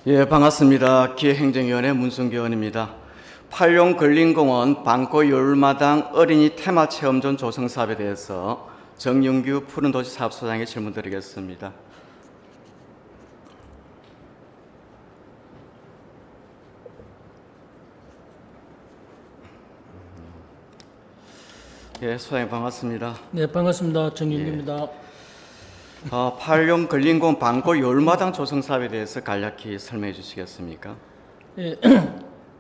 예, 반갑습니다. 기획행정위원회 문순기 의원입니다. 팔룡 근린공원 방고 열마당 어린이 테마체험존 조성 사업에 대해서 정윤규 푸른도시 사업소장에게 질문드리겠습니다. 예, 소장님 반갑습니다. 네, 반갑습니다. 정윤규입니다. 팔룡 근린공원 방고 열마당 조성 사업에 대해서 간략히 설명해 주시겠습니까? 예,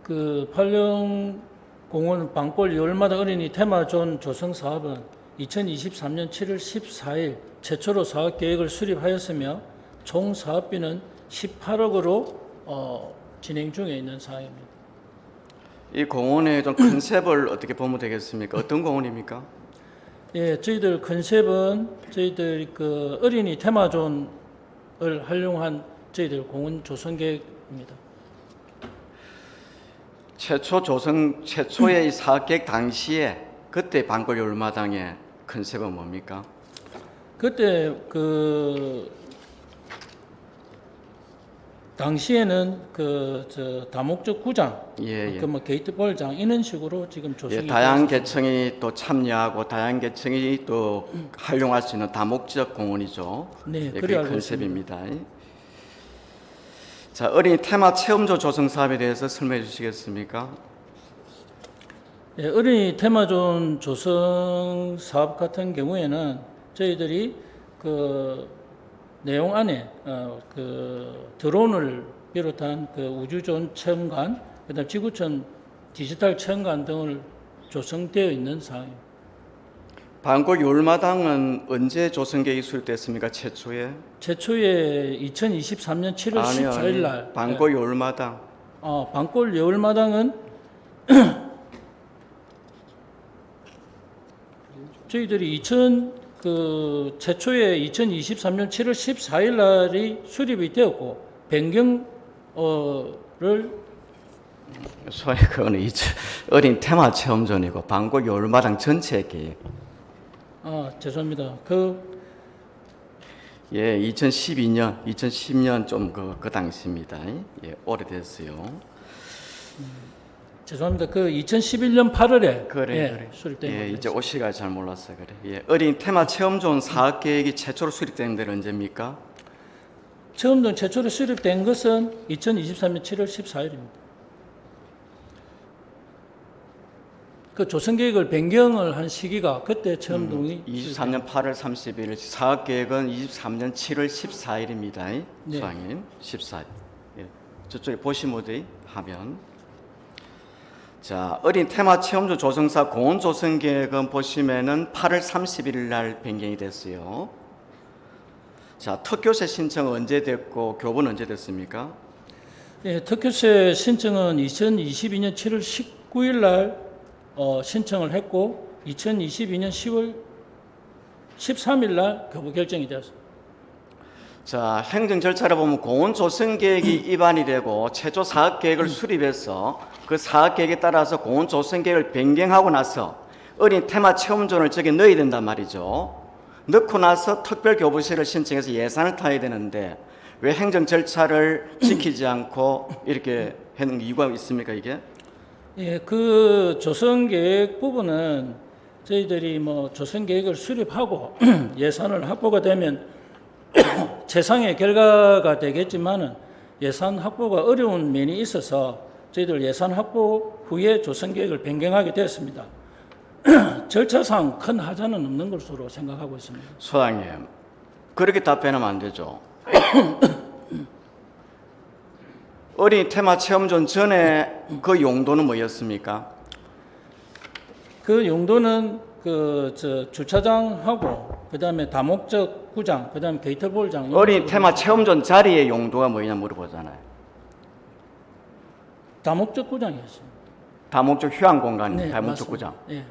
그 팔룡공원 방골 열마다 어린이 테마존 조성 사업은 2023년 7월 14일 최초로 사업 계획을 수립하였으며 총 사업비는 18억으로 진행 중에 있는 사항입니다. 이 공원의 좀 컨셉을 어떻게 보면 되겠습니까? 어떤 공원입니까? 예, 저희들 컨셉은 저희들 그 어린이 테마존을 활용한 저희들 공원 조성 계획입니다. 최초의 이 사업 계획 당시에 그때 방골 열마당의 컨셉은 뭡니까? 그때 그 당시에는 그 다목적 구장, 예. 그 뭐 게이트볼장 이런 식으로 지금 예, 조성이 다양한 되었습니다. 계층이 또 참여하고 다양한 계층이 또 활용할 수 있는 다목적 공원이죠. 네, 예, 그래 그게 알고 컨셉입니다. 자, 어린이 테마 체험존 조성 사업에 대해서 설명해 주시겠습니까? 예, 어린이 테마존 조성 사업 같은 경우에는 저희들이 그 내용 안에 그 드론을 비롯한 그 우주존 체험관, 그다음 지구촌 디지털 체험관 등을 조성되어 있는 사항입니다. 방골 열마당은 언제 조성 계획이 수립됐습니까? 최초에? 최초에 2023년 7월 14일 날 방골 열마당. 방골 여울마당은 저희들이 최초에 2023년 7월 14일 날이 수립이 되었고 변경을 소위 그거는 어린 테마 체험존이고 방골 열마당 전체 계획. 죄송합니다. 예, 2010년 좀 그 당시입니다. 예, 오래됐어요. 죄송합니다. 2011년 8월에 그래. 수립된 예, 겁니다. 이제 오시가 잘 몰라서 그래. 예, 어린 테마 체험존 사업 계획이 최초로 수립된 데는 언제입니까? 체험동 최초로 수립된 것은 2023년 7월 14일입니다. 그 조성 계획을 변경을 한 시기가 그때 체험동이 23년 8월 30일 사업 계획은 23년 7월 14일입니다. 네. 수학님 14일. 예, 저쪽에 보시면 어디 하면 자, 어린 테마 체험존 조성사 공원 조성 계획은 보시면은 8월 31일 날 변경이 됐어요. 자, 특교세 신청 언제 됐고 교부는 언제 됐습니까? 예, 특효세 신청은 2022년 7월 19일 날 신청을 했고 2022년 10월 13일 날 교부 결정이 되었습니다. 자, 행정 절차를 보면 공원 조성 계획이 입안이 되고 최초 사업 계획을 수립해서 그 사업 계획에 따라서 공원 조성 계획을 변경하고 나서 어린 테마 체험존을 저기 넣어야 된단 말이죠. 넣고 나서 특별 교부세를 신청해서 예산을 타야 되는데 왜 행정 절차를 지키지 않고 이렇게 하는 이유가 있습니까, 이게? 예, 그 조성 계획 부분은 저희들이 뭐 조성 계획을 수립하고 예산을 확보가 되면 최상의 결과가 되겠지만은 예산 확보가 어려운 면이 있어서 저희들 예산 확보 후에 조성 계획을 변경하게 되었습니다. 절차상 큰 하자는 없는 것으로 생각하고 있습니다. 소장님, 그렇게 답변하면 안 되죠. 어린 테마 체험존 전에 그 용도는 뭐였습니까? 그 용도는 주차장하고 그다음에 다목적 구장, 그다음에 게이트볼장. 어린 테마 체험존 자리의 용도가 뭐냐 물어보잖아요. 다목적 구장이었습니다. 다목적 휴양 공간, 네, 다목적 맞습니다. 구장. 예.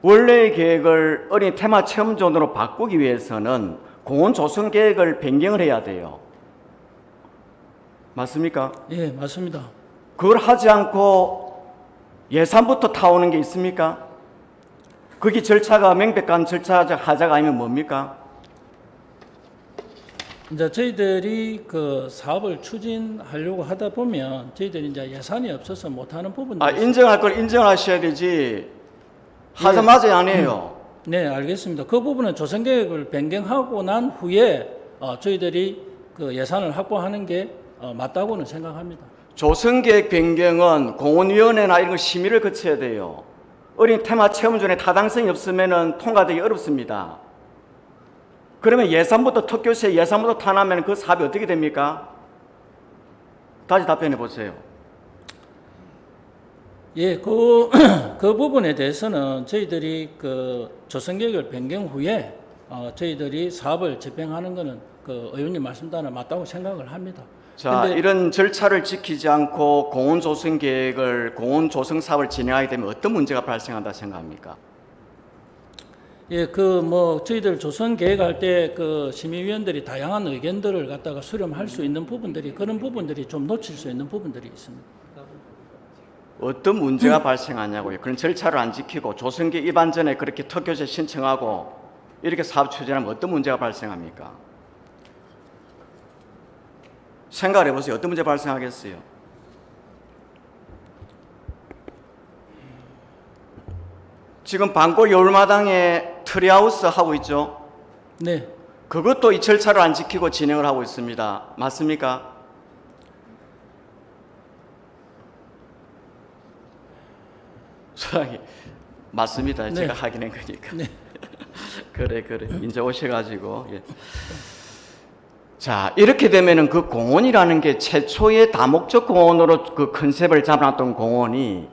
원래의 계획을 어린 테마 체험존으로 바꾸기 위해서는 공원 조성 계획을 변경을 해야 돼요. 맞습니까? 예, 맞습니다. 그걸 하지 않고 예산부터 타오는 게 있습니까? 그게 절차가 명백한 절차적 하자가 아니면 뭡니까? 이제 저희들이 그 사업을 추진하려고 하다 보면 저희들이 이제 예산이 없어서 못하는 부분들이 있습니다. 인정할 걸 인정하셔야 되지. 하자마자 안 해요. 네, 알겠습니다. 그 부분은 조성 계획을 변경하고 난 후에 저희들이 그 예산을 확보하는 게 맞다고는 생각합니다. 조성계획 변경은 공원위원회나 이런 거 심의를 거쳐야 돼요. 어린 테마 체험존에 타당성이 없으면 통과되기 어렵습니다. 그러면 예산부터 특교시에 예산부터 타나면 그 사업이 어떻게 됩니까? 다시 답변해 보세요. 예, 그 부분에 대해서는 저희들이 그 조성계획을 변경 후에 저희들이 사업을 집행하는 것은 그 의원님 말씀대로 맞다고 생각을 합니다. 자, 근데 이런 절차를 지키지 않고 공원 조성 계획을 공원 조성 사업을 진행하게 되면 어떤 문제가 발생한다 생각합니까? 예, 저희들 조성 계획할 때 그 심의위원들이 다양한 의견들을 갖다가 수렴할 수 있는 부분들이 그런 부분들이 좀 놓칠 수 있는 부분들이 있습니다. 어떤 문제가 발생하냐고요. 그런 절차를 안 지키고 조성계 입안 전에 그렇게 특교제 신청하고 이렇게 사업 추진하면 어떤 문제가 발생합니까? 생각을 해보세요. 어떤 문제 발생하겠어요? 지금 방골 여울마당에 트리하우스 하고 있죠? 네, 그것도 이 절차를 안 지키고 진행을 하고 있습니다. 맞습니까? 소장님, 맞습니다. 네. 제가 확인한 거니까. 네. 그래. 이제 오셔가지고. 예. 자, 이렇게 되면은 그 공원이라는 게 최초의 다목적 공원으로 그 컨셉을 잡아놨던 공원이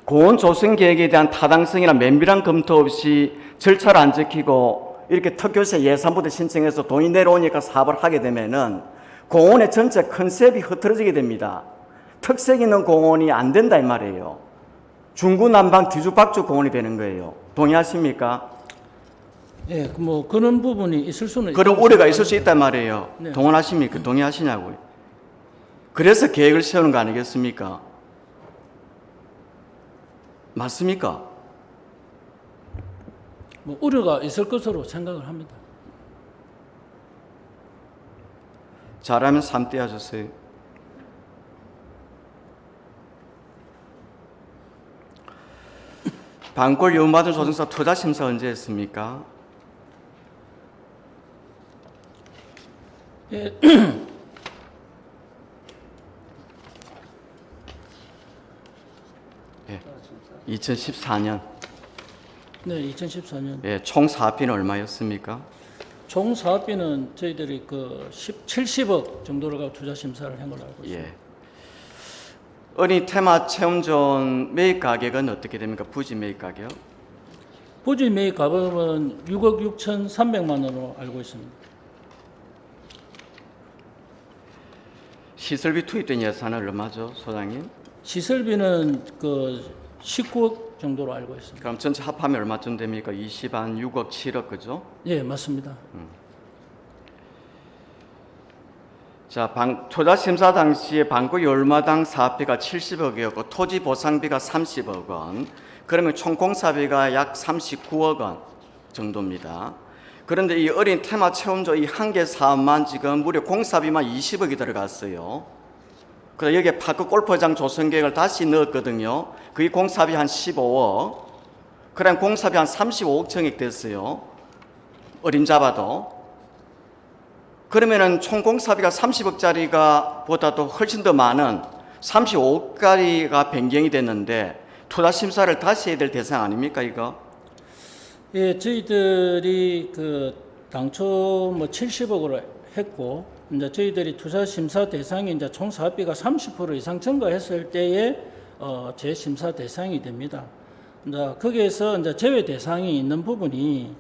공원 조성 계획에 대한 타당성이나 면밀한 검토 없이 절차를 안 지키고 이렇게 특교시 예산부터 신청해서 돈이 내려오니까 사업을 하게 되면은 공원의 전체 컨셉이 흐트러지게 됩니다. 특색 있는 공원이 안 된다 이 말이에요. 중구난방 뒤죽박죽 공원이 되는 거예요. 동의하십니까? 예, 그런 부분이 있을 수는 그런 있다고 우려가 있을 생각합니다. 수 있단 말이에요. 네. 동의하십니까? 동의하시냐고요. 그래서 계획을 세우는 거 아니겠습니까? 맞습니까? 우려가 있을 것으로 생각을 합니다. 잘하면 3대 하셨어요. 방골 여운받은 조정사 투자 심사 언제 했습니까? 예, 2014년. 네, 2014년 예, 총 사업비는 얼마였습니까? 총 사업비는 저희들이 그 70억 정도로 투자 심사를 한 걸로 알고 있습니다. 예. 어린 테마 체험존 매입 가격은 어떻게 됩니까? 부지 매입 가격? 부지 매입 가격은 6억 6,300만 원으로 알고 있습니다. 시설비 투입된 예산은 얼마죠, 소장님? 시설비는 그 19억 정도로 알고 있습니다. 그럼 전체 합하면 얼마쯤 됩니까? 20한 6억 7억 그죠? 예, 맞습니다. 자, 투자 심사 당시에 방구 열마당 사업비가 70억이었고 토지 보상비가 30억 원. 그러면 총 공사비가 약 39억 원 정도입니다. 그런데 이 어린 테마 체험조 이 한 개 사업만 지금 무려 공사비만 20억이 들어갔어요. 그래서 여기에 파크 골프장 조성 계획을 다시 넣었거든요. 그게 공사비 한 15억. 그럼 공사비 한 35억 정액 됐어요. 어림잡아도. 그러면은 총 공사비가 30억짜리가 보다도 훨씬 더 많은 35억짜리가 변경이 됐는데 투자 심사를 다시 해야 될 대상 아닙니까 이거? 예, 저희들이 그 당초 70억으로 했고 이제 저희들이 투자 심사 대상이 이제 총 사업비가 30% 이상 증가했을 때에 재심사 대상이 됩니다. 이제 거기에서 이제 제외 대상이 있는 부분이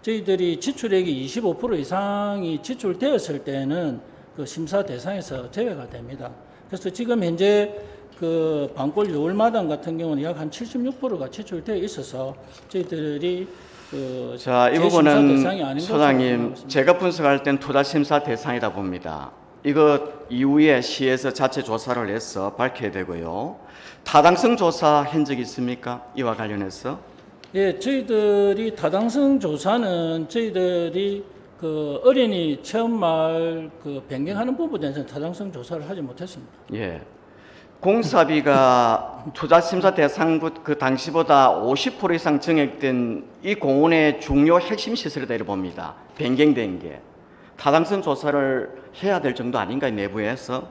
저희들이 지출액이 25% 이상이 지출되었을 때는 그 심사 대상에서 제외가 됩니다. 그래서 지금 현재 그 방골 여울마당 같은 경우는 약 한 76%가 지출되어 있어서 저희들이 그 자, 이 재심사 부분은 대상이 아닌 것으로 소장님 생각하고 제가 분석할 땐 투자 심사 대상이다 봅니다. 이거 이후에 시에서 자체 조사를 해서 밝혀야 되고요. 타당성 조사 한 적 있습니까? 이와 관련해서? 예, 저희들이 타당성 조사는 저희들이 그 어린이 체험마을 그 변경하는 부분에 대해서는 타당성 조사를 하지 못했습니다. 예. 공사비가 투자심사 대상부 그 당시보다 50% 이상 증액된 이 공원의 중요 핵심 시설이다 이렇게 봅니다. 변경된 게. 타당성 조사를 해야 될 정도 아닌가요, 내부에서?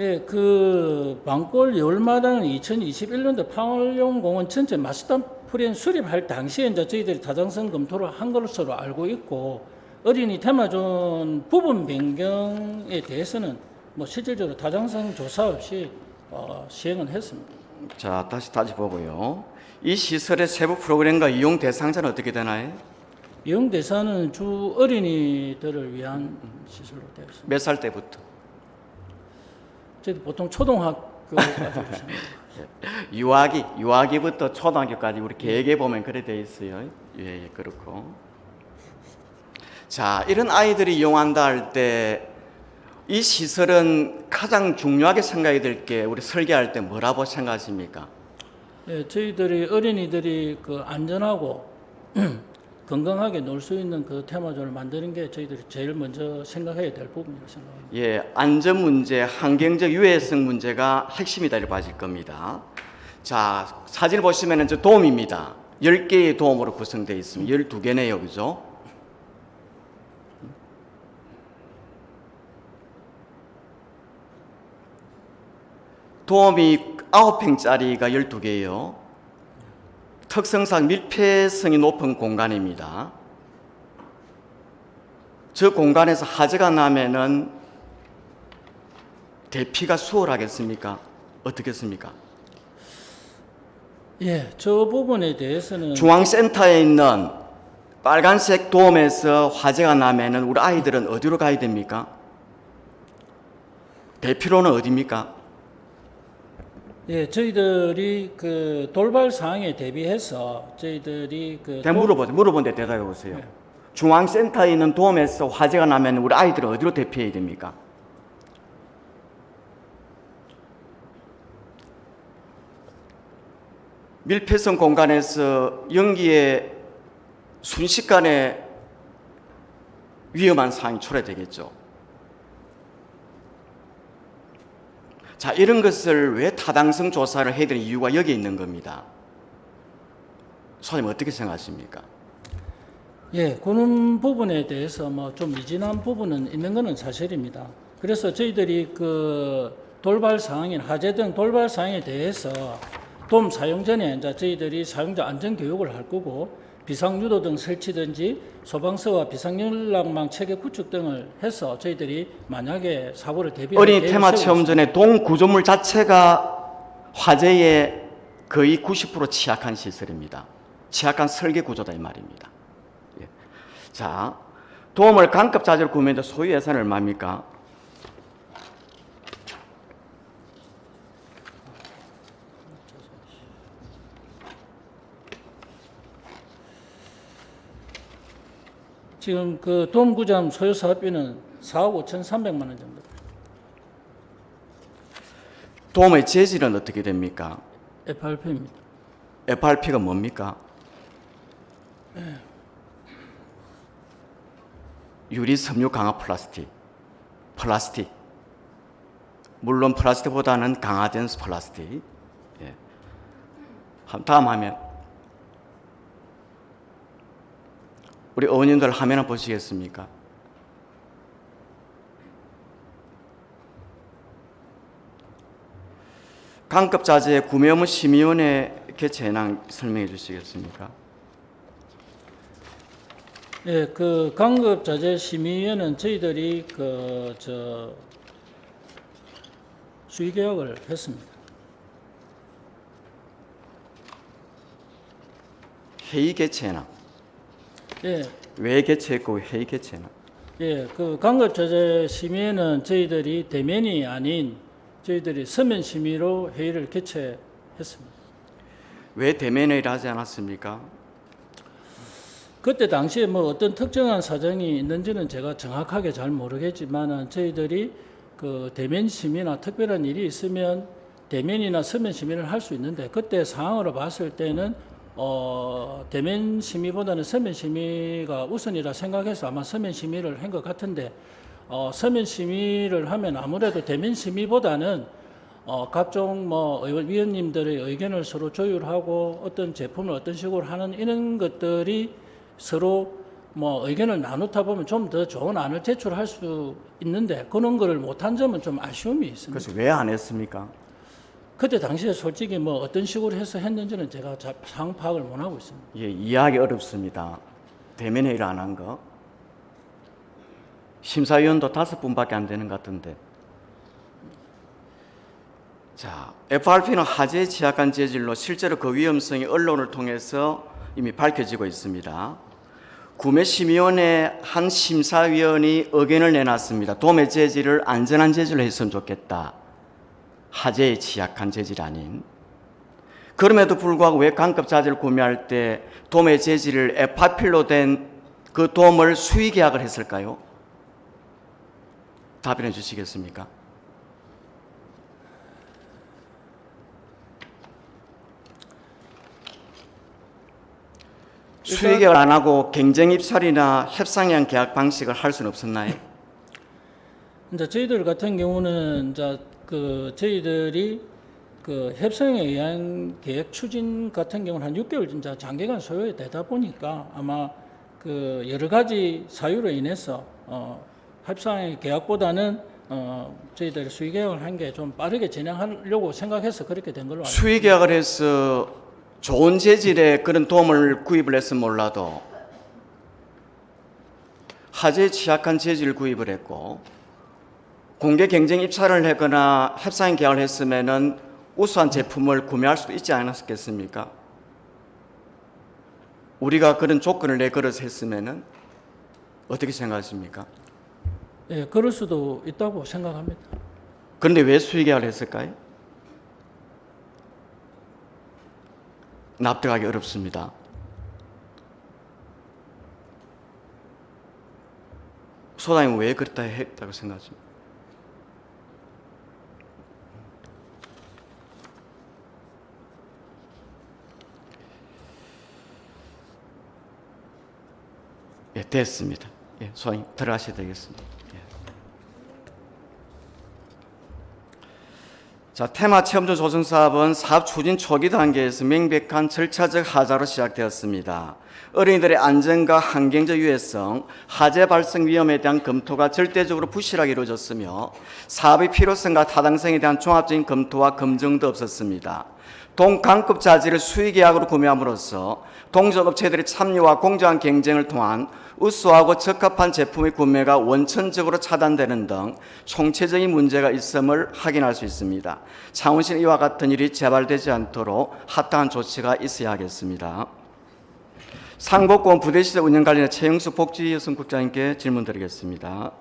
예, 그 방골 열마당은 2021년도 평화용공원 전체 마스터 플랜 수립할 당시에 이제 저희들이 타당성 검토를 한 것으로 알고 있고 어린이 테마존 부분 변경에 대해서는 뭐 실질적으로 타당성 조사 없이 시행은 했습니다. 자, 다시 보고요. 이 시설의 세부 프로그램과 이용 대상자는 어떻게 되나요? 이용 대상은 주 어린이들을 위한 시설로 되어 있습니다. 몇 살 때부터? 저희 보통 초등학교까지 있습니다. 유아기부터 초등학교까지 우리 계획에 보면 그래 돼 있어요. 예, 그렇고. 자, 이런 아이들이 이용한다 할 때 이 시설은 가장 중요하게 생각이 될 게 우리 설계할 때 뭐라고 생각하십니까? 예, 저희들이 어린이들이 그 안전하고 건강하게 놀 수 있는 그 테마존을 만드는 게 저희들이 제일 먼저 생각해야 될 부분이라고 생각합니다. 예, 안전 문제, 환경적 유해성 문제가 핵심이다 이렇게 봐질 겁니다. 자, 사진을 보시면은 저 돔입니다. 10개의 돔으로 구성되어 있습니다. 12개네요, 그죠? 돔이 9평짜리가 12개예요. 특성상 밀폐성이 높은 공간입니다. 저 공간에서 화재가 나면은 대피가 수월하겠습니까? 어떻겠습니까? 예, 저 부분에 대해서는 중앙센터에 있는 빨간색 돔에서 화재가 나면은 우리 아이들은 어디로 가야 됩니까? 대피로는 어디입니까? 예, 저희들이 그 돌발 상황에 대비해서 저희들이 그 물어본데 대답해 보세요. 네. 중앙센터에 있는 돔에서 화재가 나면 우리 아이들은 어디로 대피해야 됩니까? 밀폐성 공간에서 연기에 순식간에 위험한 상황이 초래되겠죠. 자, 이런 것을 왜 타당성 조사를 해야 되는 이유가 여기에 있는 겁니다. 소장님 어떻게 생각하십니까? 예, 그런 부분에 대해서 뭐 좀 미진한 부분은 있는 것은 사실입니다. 그래서 저희들이 그 돌발 상황인 화재 등 돌발 상황에 대해서 돔 사용 전에 이제 저희들이 사용자 안전 교육을 할 거고 비상유도 등 설치든지 소방서와 비상연락망 체계 구축 등을 해서 저희들이 만약에 사고를 대비할 어린이 테마 체험 전에 동 구조물 자체가 화재에 거의 90% 취약한 시설입니다. 취약한 설계 구조다 이 말입니다. 예. 자, 돔을 강급 자재로 구매했는데 소유 예산은 얼마입니까? 지금 그 돔구점 소유 사업비는 4억 5,300만 원 정도. 돔의 재질은 어떻게 됩니까? FRP입니다. FRP가 뭡니까? 유리 섬유 강화 플라스틱. 물론 플라스틱보다는 강화된 플라스틱. 예. 다음 화면. 우리 어머님들 화면 한번 보시겠습니까? 강급자재 구매 업무 심의위원회 개최 현황 설명해 주시겠습니까? 예, 그 강급자재 심의위원회는 저희들이 수의 계약을 했습니다. 회의 개최 현황. 예, 왜 개최했고 회의 개최 현황? 예, 그 강급자재 심의회는 저희들이 대면이 아닌 저희들이 서면 심의로 회의를 개최했습니다. 왜 대면회의를 하지 않았습니까? 그때 당시에 뭐 어떤 특정한 사정이 있는지는 제가 정확하게 잘 모르겠지만 저희들이 그 대면 심의나 특별한 일이 있으면 대면이나 서면 심의를 할 수 있는데 그때 상황으로 봤을 때는 대면 심의보다는 서면 심의가 우선이라 생각해서 아마 서면 심의를 한 것 같은데 서면 심의를 하면 아무래도 대면 심의보다는 각종 위원님들의 의견을 서로 조율하고 어떤 제품을 어떤 식으로 하는 이런 것들이 서로 의견을 나누다 보면 좀 더 좋은 안을 제출할 수 있는데 그런 거를 못한 점은 좀 아쉬움이 있습니다. 그래서 왜 안 했습니까? 그때 당시에 솔직히 어떤 식으로 해서 했는지는 제가 상황 파악을 못 하고 있습니다. 예, 이해하기 어렵습니다. 대면 회의를 안 한 거. 심사위원도 5분밖에 안 되는 것 같은데. 자, FRP는 화재에 취약한 재질로 실제로 그 위험성이 언론을 통해서 이미 밝혀지고 있습니다. 구매심의원회 한 심사위원이 의견을 내놨습니다. 도매 재질을 안전한 재질로 했으면 좋겠다. 화재에 취약한 재질이 아닌. 그럼에도 불구하고 왜 강급 자재를 구매할 때 도매 재질을 FRP로 된 그 돔을 수의 계약을 했을까요? 답변해 주시겠습니까? 수의 계약을 안 하고 경쟁 입찰이나 협상형 계약 방식을 할 수는 없었나요? 이제 저희들 같은 경우는 이제 저희들이 협상에 의한 계획 추진 같은 경우는 한 6개월 진짜 장기간 소요가 되다 보니까 아마 여러 가지 사유로 인해서 협상의 계약보다는 저희들이 수의 계약을 한 게 좀 빠르게 진행하려고 생각해서 그렇게 된 걸로 알고 있습니다. 수의 계약을 해서 좋은 재질의 그런 돔을 구입을 했으면 몰라도 화재에 취약한 재질을 구입을 했고 공개 경쟁 입찰을 하거나 협상 계약을 했으면은 우수한 제품을 구매할 수도 있지 않았겠습니까? 우리가 그런 조건을 내걸어서 했으면은 어떻게 생각하십니까? 예, 그럴 수도 있다고 생각합니다. 그런데 왜 수의 계약을 했을까요? 납득하기 어렵습니다. 소장님은 왜 그렇다 했다고 생각하십니까? 예, 됐습니다. 예, 소장님 들어가셔야 되겠습니다. 예. 자, 테마 체험전 조성 사업은 사업 추진 초기 단계에서 명백한 절차적 하자로 시작되었습니다. 어린이들의 안전과 환경적 유해성, 화재 발생 위험에 대한 검토가 절대적으로 부실하게 이루어졌으며 사업의 필요성과 타당성에 대한 종합적인 검토와 검증도 없었습니다. 동강급 자재를 수의 계약으로 구매함으로써 동종업체들의 참여와 공정한 경쟁을 통한 우수하고 적합한 제품의 구매가 원천적으로 차단되는 등 총체적인 문제가 있음을 확인할 수 있습니다. 창원시는 이와 같은 일이 재발되지 않도록 합당한 조치가 있어야 하겠습니다. 상복권 부대시설 운영 관련해 최영수 복지여성국장님께 질문드리겠습니다.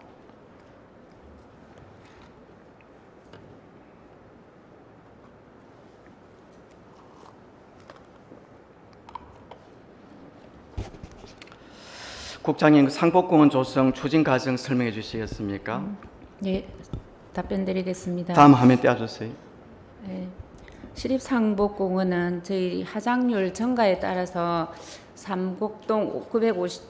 국장님, 상복공원 조성 추진 과정 설명해 주시겠습니까? 네, 답변드리겠습니다. 다음 화면 떼어주세요. 네, 시립상복공원은 저희 하장률 증가에 따라서 삼곡동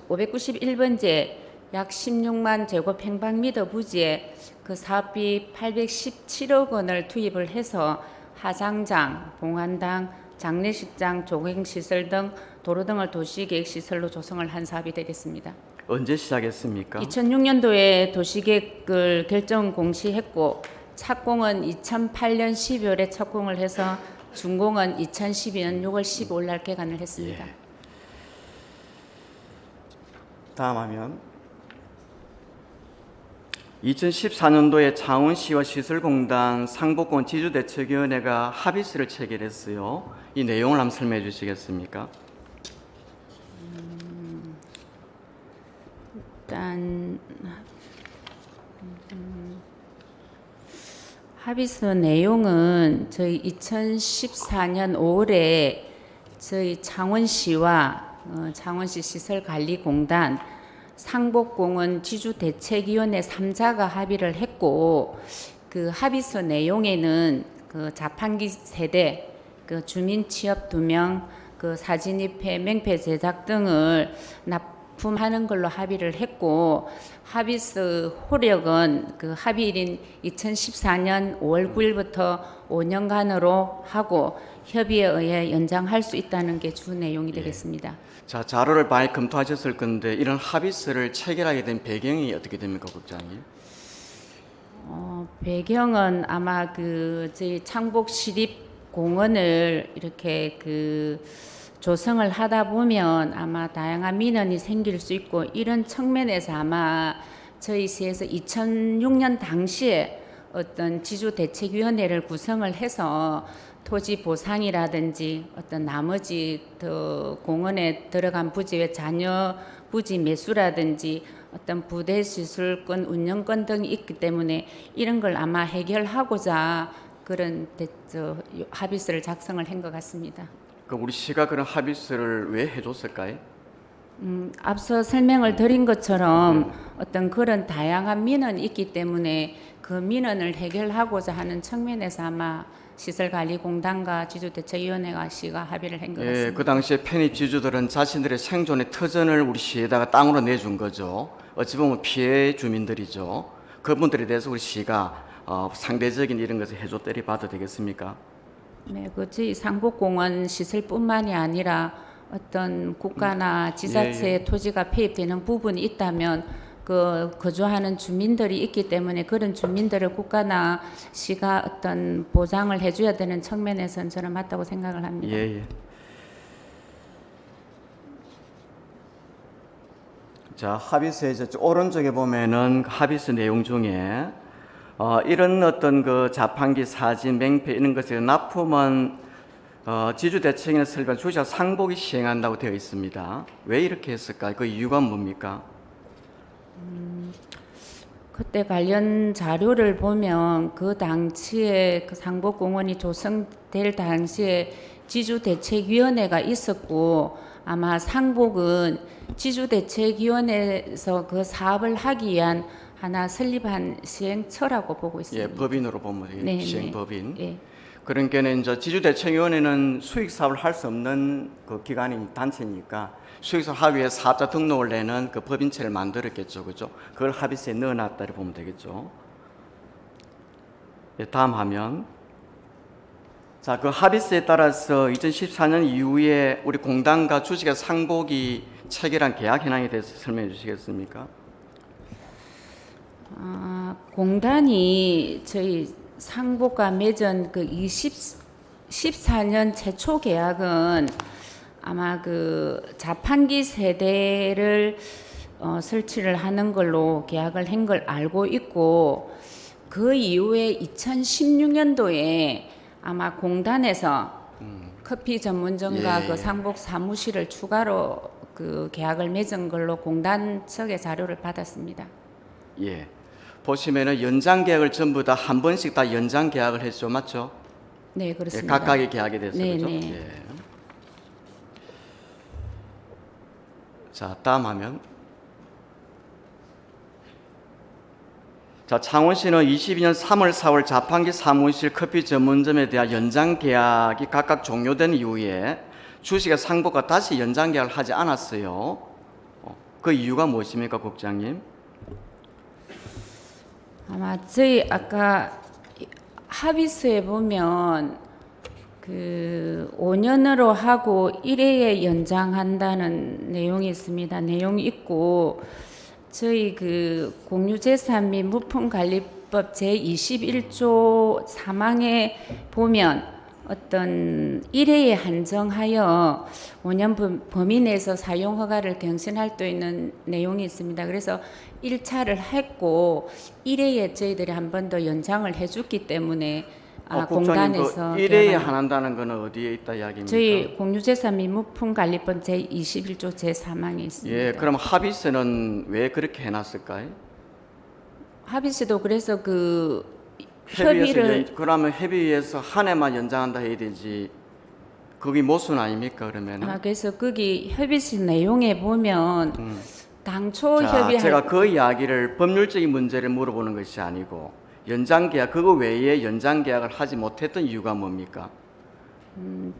591번지 약 16만 제곱평방미터 부지에 그 사업비 817억 원을 투입을 해서 하장장, 봉안당, 장례식장, 조경시설 등 도로 등을 도시계획시설로 조성을 한 사업이 되겠습니다. 언제 시작했습니까? 2006년도에 도시계획을 결정 공시했고 착공은 2008년 12월에 착공을 해서 준공은 2012년 6월 15일 날 개관을 했습니다. 예. 다음 화면. 2014년도에 창원시와 시설공단 상복권 지주대책위원회가 합의서를 체결했어요. 이 내용을 한번 설명해 주시겠습니까? 일단 합의서 내용은 저희 2014년 5월에 저희 창원시와 창원시 시설관리공단 상복공원 지주대책위원회 3자가 합의를 했고 그 합의서 내용에는 그 자판기 세대, 그 주민 취업 2명, 그 사진입회, 명패 제작 등을 납품하는 걸로 합의를 했고 하비스 효력은 그 합의일인 2014년 5월 9일부터 5년간으로 하고 협의에 의해 연장할 수 있다는 게 주 내용이 되겠습니다. 자, 자료를 많이 검토하셨을 건데 이런 합의서를 체결하게 된 배경이 어떻게 됩니까, 국장님? 배경은 아마 그 저희 창복 시립공원을 이렇게 그 조성을 하다 보면 아마 다양한 민원이 생길 수 있고 이런 측면에서 아마 저희 시에서 2006년 당시에 어떤 지주대책위원회를 구성을 해서 토지 보상이라든지 어떤 나머지 더 공원에 들어간 부지 외 잔여 부지 매수라든지 어떤 부대 시술권, 운영권 등이 있기 때문에 이런 걸 아마 해결하고자 그런 합의서를 작성을 한 것 같습니다. 그 우리 시가 그런 합의서를 왜 해줬을까요? 앞서 설명을 드린 것처럼 어떤 그런 다양한 민원이 있기 때문에 그 민원을 해결하고자 하는 측면에서 아마 시설관리공단과 지주대책위원회가 시가 합의를 한 것 같습니다. 예, 그 당시에 편입 지주들은 자신들의 생존의 터전을 우리 시에다가 땅으로 내준 거죠. 어찌 보면 피해 주민들이죠. 그분들에 대해서 우리 시가 상대적인 이런 것을 해줬더니 봐도 되겠습니까? 네, 그 저희 상복공원 시설뿐만이 아니라 어떤 국가나 지자체의 토지가 폐입되는 부분이 있다면 그 거주하는 주민들이 있기 때문에 그런 주민들을 국가나 시가 어떤 보장을 해줘야 되는 측면에서는 저는 맞다고 생각을 합니다. 예, 예. 자, 합의서의 오른쪽에 보면은 합의서 내용 중에 이런 어떤 그 자판기 사진, 맹패 이런 것에 납품은 지주대책이나 설관 주시자 상복이 시행한다고 되어 있습니다. 왜 이렇게 했을까요? 그 이유가 뭡니까? 그때 관련 자료를 보면 그 당시에 그 상복공원이 조성될 당시에 지주대책위원회가 있었고 아마 상복은 지주대책위원회에서 그 사업을 하기 위한 하나 설립한 시행처라고 보고 있습니다. 예, 법인으로 보면 네, 시행법인. 네. 그러니까 이제 지주대책위원회는 수익 사업을 할 수 없는 그 기관이 단체니까 수익 사업 하기 위해 사업자 등록을 내는 그 법인체를 만들었겠죠, 그죠? 그걸 합의서에 넣어놨다 보면 되겠죠. 예, 다음 화면. 자, 그 합의서에 따라서 2014년 이후에 우리 공단과 주식의 상복이 체결한 계약 현황에 대해서 설명해 주시겠습니까? 공단이 저희 상복과 맺은 그 14년 최초 계약은 아마 그 자판기 세대를 설치를 하는 걸로 계약을 한 걸 알고 있고 그 이후에 2016년도에 아마 공단에서 커피 전문점과 예. 그 상복 사무실을 추가로 그 계약을 맺은 걸로 공단 측의 자료를 받았습니다. 예. 보시면은 연장 계약을 전부 다 한 번씩 다 연장 계약을 했죠, 맞죠? 네, 예, 그렇습니다. 각각의 계약이 됐어요, 네, 그죠? 네. 예. 자, 다음 화면. 자, 창원시는 22년 3월, 4월 자판기 사무실 커피 전문점에 대한 연장 계약이 각각 종료된 이후에 주식의 상복과 다시 연장 계약을 하지 않았어요. 그 이유가 무엇입니까, 국장님? 아마 저희 아까 합의서에 보면 그 5년으로 하고 1회에 연장한다는 내용이 있습니다. 내용이 있고 저희 그 공유재산 및 물품관리법 제21조 3항에 보면 어떤 1회에 한정하여 5년 범위 내에서 사용 허가를 경신할 수 있는 내용이 있습니다. 그래서 1차를 했고 1회에 저희들이 한 번 더 연장을 해줬기 때문에 공단에서 그 1회에 한한다는 것은 어디에 있다 이야기입니까? 저희 공유재산 및 물품관리법 제21조 제3항에 있습니다. 예, 그럼 합의서는 왜 그렇게 해놨을까요? 합의서도 그래서 그 협의를 그러면 협의에서 한 해만 연장한다 해야 되지. 그게 모순 아닙니까 그러면? 그래서 거기 협의서 내용에 보면 당초 자, 협의할 제가 그 이야기를 법률적인 문제를 물어보는 것이 아니고 연장 계약 그거 외에 연장 계약을 하지 못했던 이유가 뭡니까?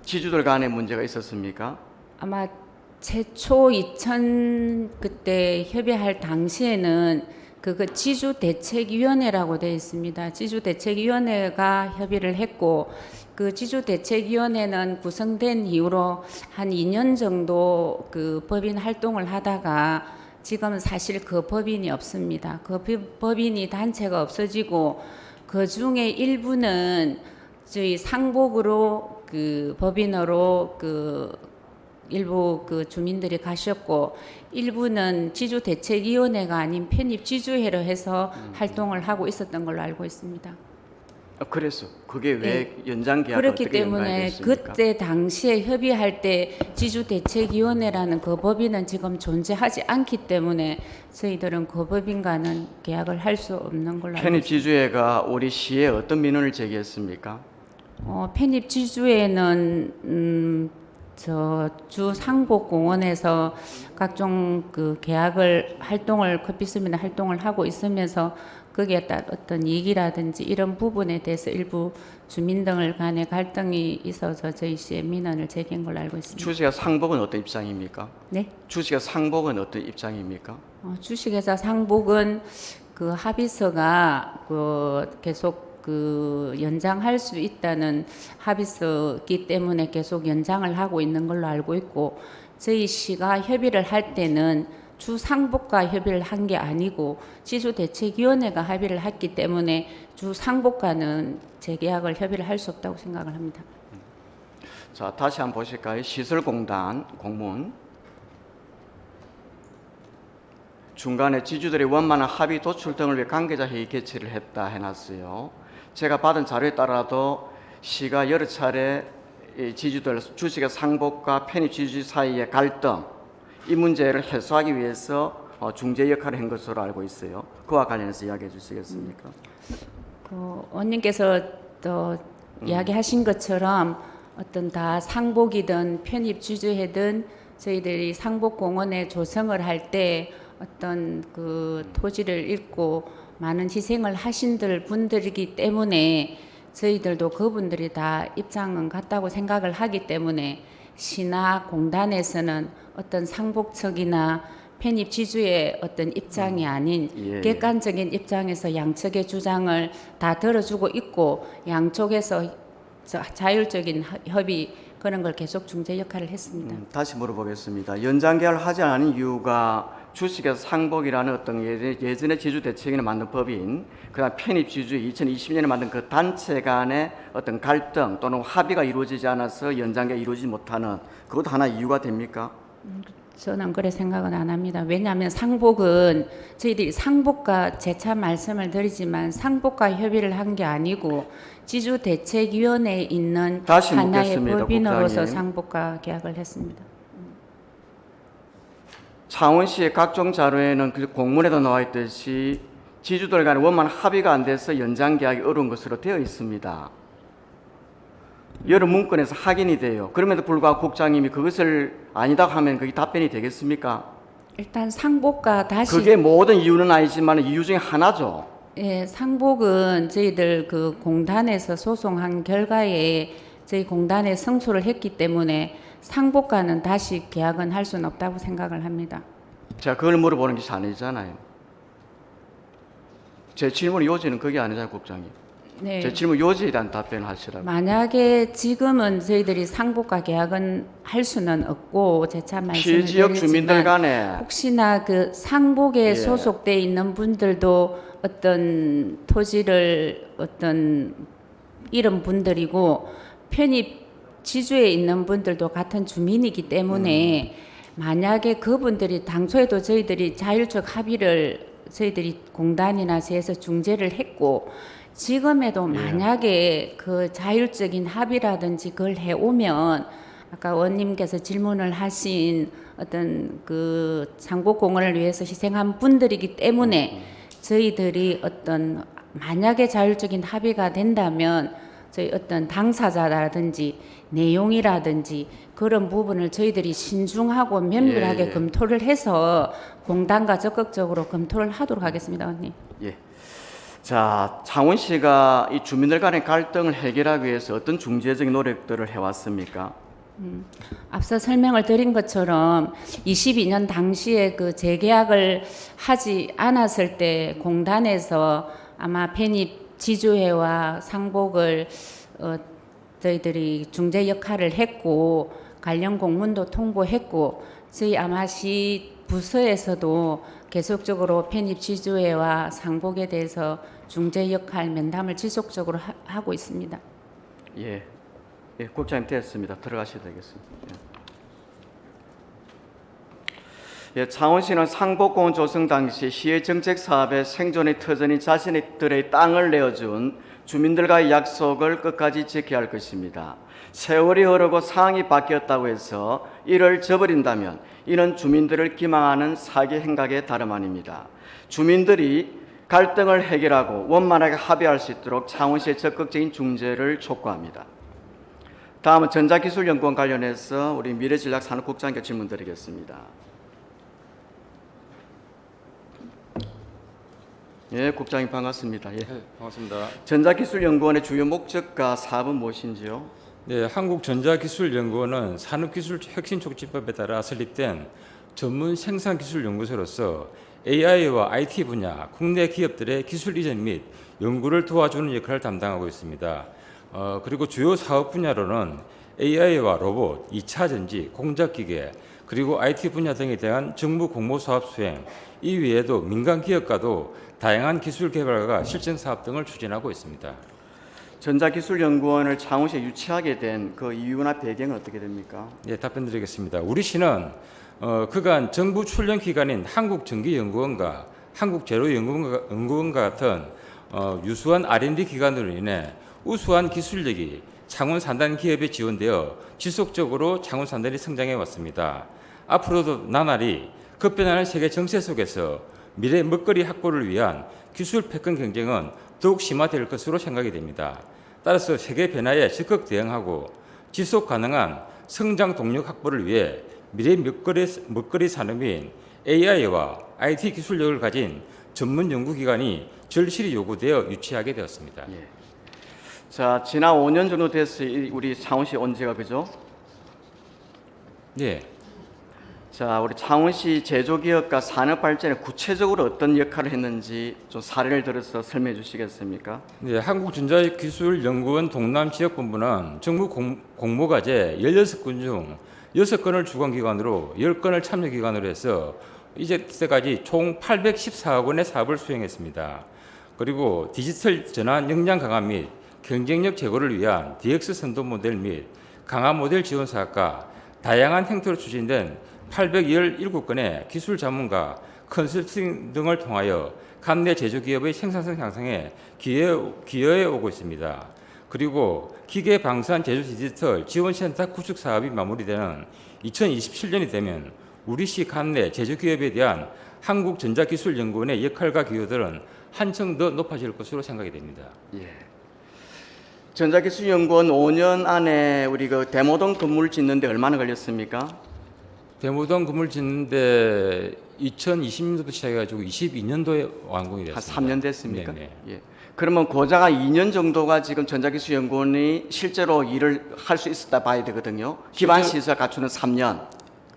지주들 간에 문제가 있었습니까? 아마 최초 2000 그때 협의할 당시에는 그 지주대책위원회라고 되어 있습니다. 지주대책위원회가 협의를 했고 그 지주대책위원회는 구성된 이후로 한 2년 정도 그 법인 활동을 하다가 지금은 사실 그 법인이 없습니다. 그 법인이 단체가 없어지고 그 중에 일부는 저희 상복으로 그 법인으로 그 일부 그 주민들이 가셨고 일부는 지주대책위원회가 아닌 편입지주회로 해서 활동을 하고 있었던 걸로 알고 있습니다. 그래서 그게 왜 연장 계약을 그렇기 어떻게 연장이 때문에 됐습니까? 그때 당시에 협의할 때 지주대책위원회라는 그 법인은 지금 존재하지 않기 때문에 저희들은 그 법인과는 계약을 할 수 없는 걸로 알고 있습니다. 편입지주회가 우리 시에 어떤 민원을 제기했습니까? 편입지주회는 저 주 상복공원에서 각종 그 계약을 활동을 커피스미나 활동을 하고 있으면서 거기에 따른 어떤 이익이라든지 이런 부분에 대해서 일부 주민 등을 간의 갈등이 있어서 저희 시에 민원을 제기한 걸로 알고 있습니다. 주식회 상복은 어떤 입장입니까? 네, 주식회 상복은 어떤 입장입니까? 주식회사 상복은 그 합의서가 그 계속 그 연장할 수 있다는 합의서기 때문에 계속 연장을 하고 있는 걸로 알고 있고 저희 시가 협의를 할 때는 주 상복과 협의를 한 게 아니고 지주대책위원회가 합의를 했기 때문에 주 상복과는 재계약을 협의를 할 수 없다고 생각을 합니다. 자, 다시 한번 보실까요? 시설공단 공문. 중간에 지주들의 원만한 합의 도출 등을 위해 관계자 회의 개최를 했다 해놨어요. 제가 받은 자료에 따라도 시가 여러 차례 이 지주들 주식의 상복과 편입 지주 사이의 갈등 이 문제를 해소하기 위해서 중재 역할을 한 것으로 알고 있어요. 그와 관련해서 이야기해 주시겠습니까? 그 원님께서 또 이야기하신 것처럼 어떤 다 상복이든 편입 지주회든 저희들이 상복공원에 조성을 할 때 어떤 그 토지를 잃고 많은 희생을 하신 분들이기 때문에 저희들도 그분들이 다 입장은 같다고 생각을 하기 때문에 시나 공단에서는 어떤 상복측이나 편입 지주의 어떤 입장이 아닌 예, 예. 객관적인 입장에서 양측의 주장을 다 들어주고 있고 양쪽에서 자율적인 협의 그런 걸 계속 중재 역할을 했습니다. 다시 물어보겠습니다. 연장 계약을 하지 않은 이유가 주식의 상복이라는 어떤 예전에 지주 대책위에 만든 법인, 그다음 편입 지주 2020년에 만든 그 단체 간의 어떤 갈등 또는 합의가 이루어지지 않아서 연장 계약이 이루어지지 못하는 그것도 하나 이유가 됩니까? 저는 그래 생각은 안 합니다. 왜냐하면 상복은 저희들이 상복과 재차 말씀을 드리지만 상복과 협의를 한 게 아니고 지주대책위원회에 있는 다시 하나의 묻겠습니다, 법인으로서 국장님. 상복과 계약을 했습니다. 창원시의 각종 자료에는 그 공문에도 나와 있듯이 지주들 간의 원만한 합의가 안 돼서 연장 계약이 어려운 것으로 되어 있습니다. 여러 문건에서 확인이 돼요. 그럼에도 불구하고 국장님이 그것을 아니다 하면 그게 답변이 되겠습니까? 일단 상복과 다시 그게 모든 이유는 아니지만 이유 중에 하나죠. 예, 상복은 저희들 그 공단에서 소송한 결과에 저희 공단에 승소를 했기 때문에 상복과는 다시 계약은 할 수는 없다고 생각을 합니다. 제가 그걸 물어보는 게 아니잖아요. 제 질문 요지는 그게 아니잖아요, 국장님. 네. 제 질문 요지에 대한 답변을 하시라고. 만약에 지금은 저희들이 상복과 계약은 할 수는 없고 재차 말씀을 피지역 주민들 드리지만 간에 혹시나 그 상복에 예. 소속돼 있는 분들도 어떤 토지를 어떤 이런 분들이고 편입 지주에 있는 분들도 같은 주민이기 때문에 만약에 그분들이 당초에도 저희들이 자율적 합의를 저희들이 공단이나 시에서 중재를 했고 지금에도 만약에 그 자율적인 합의라든지 그걸 해오면 아까 원님께서 질문을 하신 어떤 그 상복공원을 위해서 희생한 분들이기 때문에 저희들이 어떤 만약에 자율적인 합의가 된다면 저희 어떤 당사자라든지 내용이라든지 그런 부분을 저희들이 신중하고 면밀하게 예. 검토를 해서 공단과 적극적으로 검토를 하도록 하겠습니다, 언니. 예. 자, 창원시가 이 주민들 간의 갈등을 해결하기 위해서 어떤 중재적인 노력들을 해왔습니까? 앞서 설명을 드린 것처럼 22년 당시에 그 재계약을 하지 않았을 때 공단에서 아마 편입 지주회와 상복을 저희들이 중재 역할을 했고 관련 공문도 통보했고 저희 아마 시 부서에서도 계속적으로 편입 지주회와 상복에 대해서 중재 역할 면담을 지속적으로 하고 있습니다. 예, 예, 국장님 됐습니다. 들어가셔도 되겠습니다. 예, 창원시는 상복공원 조성 당시 시의 정책 사업의 생존의 터전인 자신들의 땅을 내어준 주민들과의 약속을 끝까지 지켜야 할 것입니다. 세월이 흐르고 상황이 바뀌었다고 해서 이를 저버린다면 이는 주민들을 기망하는 사기 행각에 다름 아닙니다. 주민들이 갈등을 해결하고 원만하게 합의할 수 있도록 창원시의 적극적인 중재를 촉구합니다. 다음은 전자기술연구원 관련해서 우리 미래전략산업국장께 질문 드리겠습니다. 예, 국장님 반갑습니다. 예. 네, 반갑습니다. 전자기술연구원의 주요 목적과 사업은 무엇인지요? 네, 한국전자기술연구원은 산업기술혁신촉진법에 따라 설립된 전문 생산기술연구소로서 AI와 IT 분야 국내 기업들의 기술 이전 및 연구를 도와주는 역할을 담당하고 있습니다. 그리고 주요 사업 분야로는 AI와 로봇, 2차 전지, 공작기계, 그리고 IT 분야 등에 대한 정부 공모 사업 수행, 이 외에도 민간 기업과도 다양한 기술 개발과 실증 사업 등을 추진하고 있습니다. 전자기술연구원을 창원시에 유치하게 된 그 이유나 배경은 어떻게 됩니까? 네, 답변드리겠습니다. 우리 시는 그간 정부 출연 기관인 한국전기연구원과 한국재료연구원과 같은 유수한 R&D 기관으로 인해 우수한 기술력이 창원 산단 기업에 지원되어 지속적으로 창원 산단이 성장해 왔습니다. 앞으로도 나날이 급변하는 세계 정세 속에서 미래 먹거리 확보를 위한 기술 패권 경쟁은 더욱 심화될 것으로 생각이 됩니다. 따라서 세계 변화에 적극 대응하고 지속 가능한 성장 동력 확보를 위해 미래 먹거리 산업인 AI와 IT 기술력을 가진 전문 연구기관이 절실히 요구되어 유치하게 되었습니다. 예. 자, 지난 5년 정도 됐어요. 우리 창원시 온 지가 그죠? 네. 자, 우리 창원시 제조기업과 산업발전에 구체적으로 어떤 역할을 했는지 좀 사례를 들어서 설명해 주시겠습니까? 네, 한국전자기술연구원 동남지역본부는 정부 공모과제 16건 중 6건을 주관기관으로 10건을 참여기관으로 해서 이제까지 총 814억 원의 사업을 수행했습니다. 그리고 디지털 전환 역량 강화 및 경쟁력 제고를 위한 DX 선도 모델 및 강화 모델 지원 사업과 다양한 형태로 추진된 817건의 기술 전문가, 컨설팅 등을 통하여 관내 제조기업의 생산성 향상에 기여해 오고 있습니다. 그리고 기계 방산 제조 디지털 지원센터 구축 사업이 마무리되는 2027년이 되면 우리시 관내 제조기업에 대한 한국전자기술연구원의 역할과 기여들은 한층 더 높아질 것으로 생각이 됩니다. 예. 전자기술연구원 5년 안에 우리 그 데모동 건물 짓는데 얼마나 걸렸습니까? 대모동 건물 짓는데 2020년도부터 시작해가지고 22년도에 완공이 한 됐습니다. 3년 됐습니까? 네네. 예. 그러면 고작 한 2년 정도가 지금 전자기술연구원이 실제로 일을 할 수 있었다 봐야 되거든요. 기반 시설 갖추는 3년.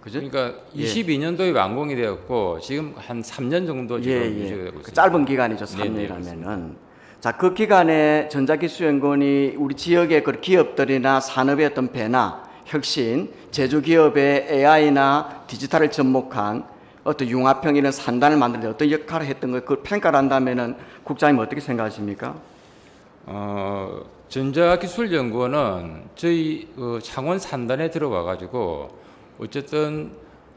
그죠? 그러니까 예. 22년도에 완공이 되었고 지금 한 3년 정도 지금 예, 유지가 예. 되고 그 있습니다. 짧은 기간이죠. 네네, 3년이라면은. 자, 그 기간에 전자기술연구원이 우리 지역의 그 기업들이나 산업의 어떤 변화, 혁신, 제조기업의 AI나 디지털을 접목한 어떤 융합형 이런 산단을 만드는 데 어떤 역할을 했던 거, 그 평가를 한다면은 국장님 어떻게 생각하십니까? 전자기술연구원은 저희 창원 산단에 들어와 가지고 어쨌든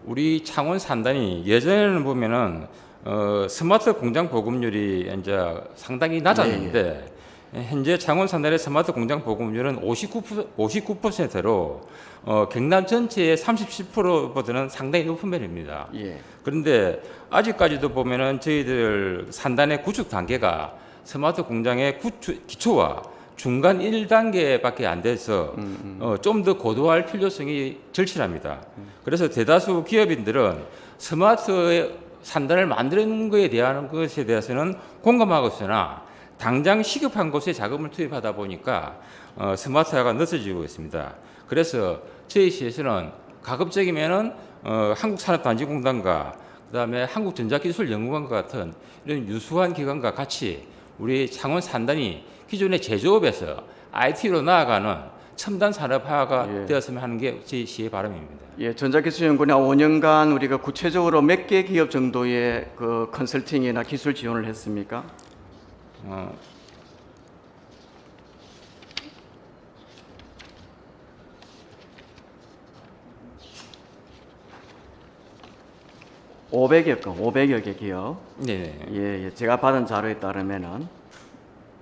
우리 창원 산단이 예전에는 보면은 스마트 공장 보급률이 이제 상당히 낮았는데 현재 창원 산단의 스마트 공장 보급률은 59%로 경남 전체의 37%보다는 상당히 높은 편입니다. 예. 그런데 아직까지도 보면은 저희들 산단의 구축 단계가 스마트 공장의 기초와 중간 1단계밖에 안 돼서 좀 더 고도화할 필요성이 절실합니다. 그래서 대다수 기업인들은 스마트 산단을 만드는 것에 대한 것에 대해서는 공감하고 있으나 당장 시급한 곳에 자금을 투입하다 보니까 스마트화가 늦어지고 있습니다. 그래서 저희 시에서는 가급적이면은 한국산업단지공단과 그다음에 한국전자기술연구원과 같은 이런 유수한 기관과 같이 우리 창원 산단이 기존의 제조업에서 IT로 나아가는 첨단 산업화가 예. 되었으면 하는 게 저희 시의 바람입니다. 예, 전자기술연구원이 5년간 우리가 구체적으로 몇 개 기업 정도의 그 컨설팅이나 기술 지원을 했습니까? 어, 500여 개 기업. 네. 예, 예, 제가 받은 자료에 따르면은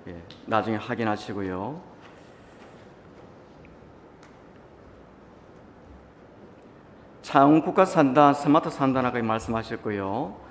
예, 나중에 확인하시고요. 창원 국가산단, 스마트 산단하고 말씀하셨고요.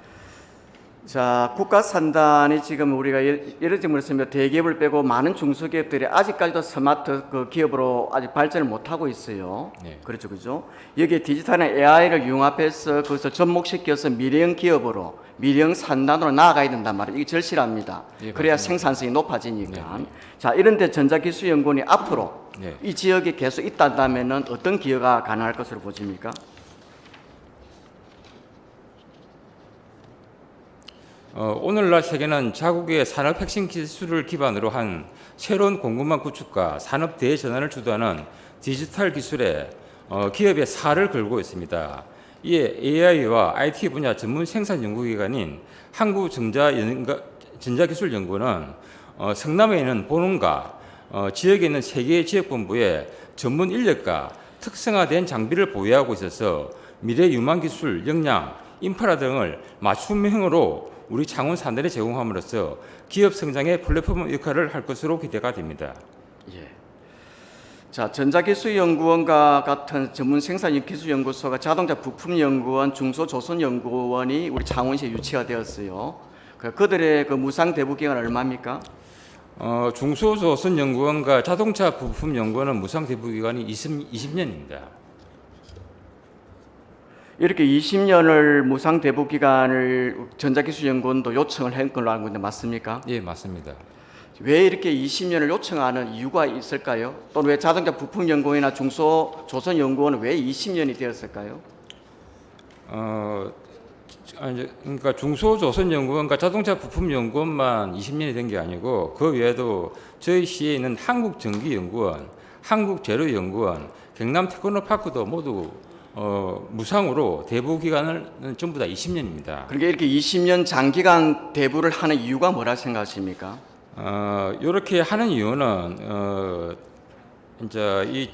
자, 국가산단이 지금 우리가 예를 들면 대기업을 빼고 많은 중소기업들이 아직까지도 스마트 그 기업으로 아직 발전을 못하고 있어요. 네. 그렇죠, 그죠? 여기에 디지털한 AI를 융합해서 그것을 접목시켜서 미래형 기업으로, 미래형 산단으로 나아가야 된단 말이에요. 이게 절실합니다. 예, 그래야 맞습니다. 생산성이 높아지니까. 네. 자, 이런데 전자기술연구원이 앞으로 네. 이 지역에 계속 있다면은 어떤 기여가 가능할 것으로 보십니까? 오늘날 세계는 자국의 산업 핵심 기술을 기반으로 한 새로운 공급망 구축과 산업 대전환을 주도하는 디지털 기술에 기업의 살을 걸고 있습니다. 이에 AI와 IT 분야 전문 생산 연구기관인 한국전자기술연구원은 성남에 있는 본원과 지역에 있는 3개의 지역본부에 전문 인력과 특성화된 장비를 보유하고 있어서 미래 유망 기술, 역량, 인프라 등을 맞춤형으로 우리 창원 산단에 제공함으로써 기업 성장의 플랫폼 역할을 할 것으로 기대가 됩니다. 예. 자, 전자기술연구원과 같은 전문 생산기술연구소가 자동차 부품연구원, 중소조선연구원이 우리 창원시에 유치가 되었어요. 그들의 그 무상 대부 기간은 얼마입니까? 중소조선연구원과 자동차 부품연구원은 무상 대부 기간이 20년입니다. 이렇게 20년을 무상 대부 기간을 전자기술연구원도 요청을 한 걸로 알고 있는데 맞습니까? 예, 맞습니다. 왜 이렇게 20년을 요청하는 이유가 있을까요? 또는 왜 자동차 부품연구원이나 중소조선연구원은 왜 20년이 되었을까요? 그러니까 중소조선연구원과 자동차 부품연구원만 20년이 된 게 아니고 그 외에도 저희 시에 있는 한국전기연구원, 한국재료연구원, 경남테크노파크도 모두 무상으로 대부 기간은 전부 다 20년입니다. 그러니까 이렇게 20년 장기간 대부를 하는 이유가 뭐라 생각하십니까? 이렇게 하는 이유는 이제 이